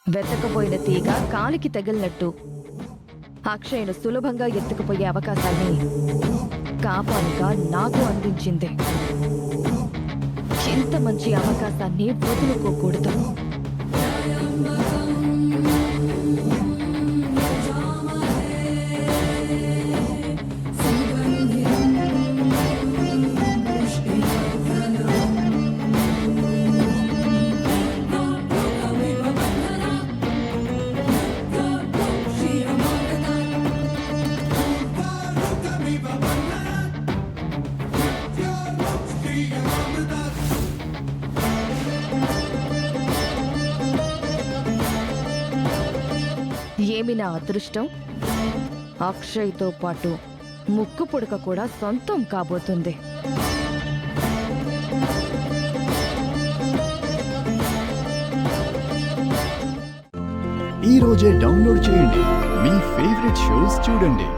వెతకపోయిన తీగ కాలికి తగిలినట్టు అక్షయ్ను సులభంగా ఎత్తుకుపోయే అవకాశాన్ని కాపాలిగా నాకు అందించింది. ఇంత మంచి అవకాశాన్ని వదులుకోకూడదు. ఏమి నా అదృష్టం, అక్షయ్తో పాటు ముక్కు పుడక కూడా సొంతం కాబోతుంది. ఈ రోజే డౌన్లోడ్ చేయండి, మీ ఫేవరెట్ షోస్ చూడండి.